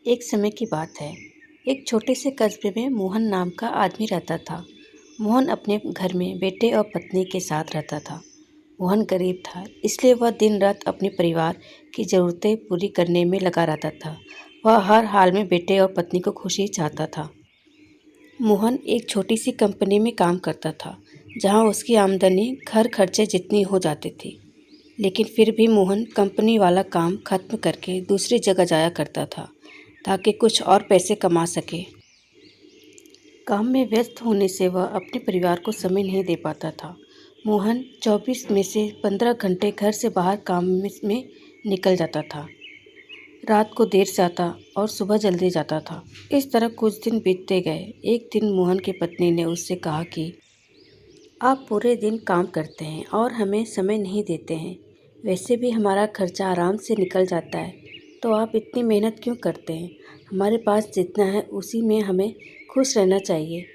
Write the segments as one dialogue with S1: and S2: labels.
S1: एक समय की बात है। एक छोटे से कस्बे में मोहन नाम का आदमी रहता था। मोहन अपने घर में बेटे और पत्नी के साथ रहता था। मोहन गरीब था, इसलिए वह दिन रात अपने परिवार की ज़रूरतें पूरी करने में लगा रहता था। वह हर हाल में बेटे और पत्नी को खुशी चाहता था। मोहन एक छोटी सी कंपनी में काम करता था, जहां उसकी आमदनी घर खर्चे जितनी हो जाती थी। लेकिन फिर भी मोहन कंपनी वाला काम खत्म करके दूसरी जगह जाया करता था, ताकि कुछ और पैसे कमा सके। काम में व्यस्त होने से वह अपने परिवार को समय नहीं दे पाता था। मोहन 24 में से 15 घंटे घर से बाहर काम में निकल जाता था। रात को देर से आता और सुबह जल्दी जाता था। इस तरह कुछ दिन बीतते गए। एक दिन मोहन की पत्नी ने उससे कहा कि आप पूरे दिन काम करते हैं और हमें समय नहीं देते हैं। वैसे भी हमारा खर्चा आराम से निकल जाता है, तो आप इतनी मेहनत क्यों करते हैं? हमारे पास जितना है उसी में हमें खुश रहना चाहिए।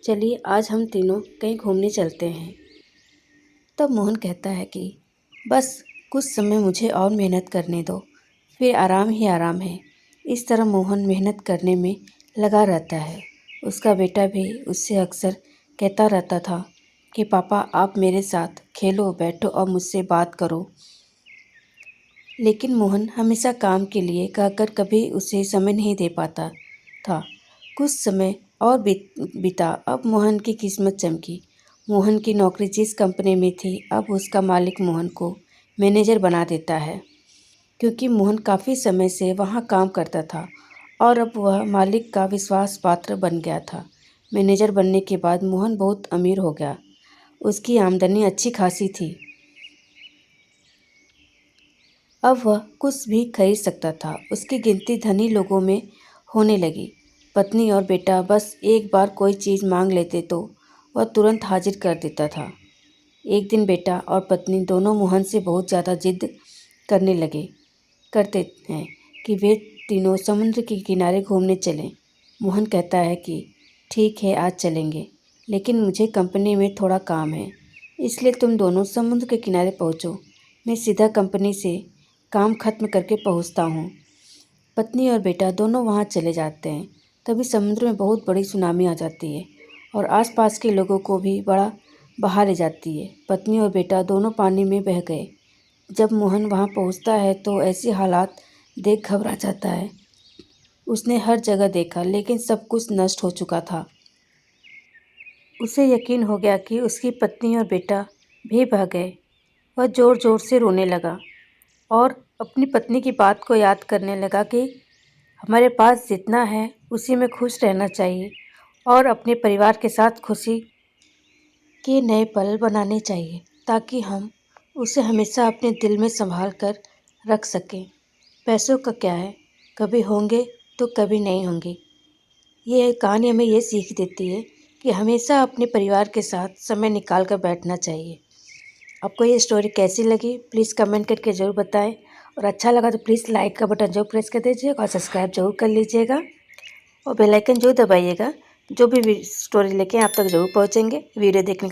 S1: चलिए आज हम तीनों कहीं घूमने चलते हैं। तब मोहन कहता है कि बस कुछ समय मुझे और मेहनत करने दो, फिर आराम ही आराम है। इस तरह मोहन मेहनत करने में लगा रहता है। उसका बेटा भी उससे अक्सर कहता रहता था कि पापा आप मेरे साथ खेलो, बैठो और मुझसे बात करो। लेकिन मोहन हमेशा काम के लिए कहकर कभी उसे समय नहीं दे पाता था। कुछ समय और बीता। अब मोहन की किस्मत चमकी। मोहन की नौकरी जिस कंपनी में थी, अब उसका मालिक मोहन को मैनेजर बना देता है। क्योंकि मोहन काफ़ी समय से वहाँ काम करता था और अब वह मालिक का विश्वास पात्र बन गया था। मैनेजर बनने के बाद मोहन बहुत अमीर हो गया। उसकी आमदनी अच्छी खासी थी। अब वह कुछ भी खरीद सकता था। उसकी गिनती धनी लोगों में होने लगी। पत्नी और बेटा बस एक बार कोई चीज़ मांग लेते तो वह तुरंत हाजिर कर देता था। एक दिन बेटा और पत्नी दोनों मोहन से बहुत ज़्यादा जिद करते हैं कि वे तीनों समुद्र के किनारे घूमने चलें। मोहन कहता है कि ठीक है, आज चलेंगे, लेकिन मुझे कंपनी में थोड़ा काम है, इसलिए तुम दोनों समुद्र के किनारे पहुँचो। मैं सीधा कंपनी से काम खत्म करके पहुँचता हूँ। पत्नी और बेटा दोनों वहाँ चले जाते हैं। तभी समुद्र में बहुत बड़ी सुनामी आ जाती है और आसपास के लोगों को भी बड़ा बहा ले जाती है। पत्नी और बेटा दोनों पानी में बह गए। जब मोहन वहाँ पहुँचता है तो ऐसे हालात देख घबरा जाता है। उसने हर जगह देखा, लेकिन सब कुछ नष्ट हो चुका था। उसे यकीन हो गया कि उसकी पत्नी और बेटा भी बह गए। वह ज़ोर ज़ोर से रोने लगा और अपनी पत्नी की बात को याद करने लगा कि हमारे पास जितना है उसी में खुश रहना चाहिए और अपने परिवार के साथ खुशी के नए पल बनाने चाहिए, ताकि हम उसे हमेशा अपने दिल में संभाल कर रख सकें। पैसों का क्या है, कभी होंगे तो कभी नहीं होंगे। ये कहानी हमें ये सीख देती है कि हमेशा अपने परिवार के साथ समय निकाल कर बैठना चाहिए। आपको ये स्टोरी कैसी लगी प्लीज़ कमेंट करके ज़रूर बताएं, और अच्छा लगा तो प्लीज़ लाइक का बटन ज़रूर प्रेस कर दीजिएगा और सब्सक्राइब ज़रूर कर लीजिएगा और बेल आइकन ज़रूर दबाइएगा। जो भी स्टोरी लेके आप तक ज़रूर पहुँचेंगे। वीडियो देखने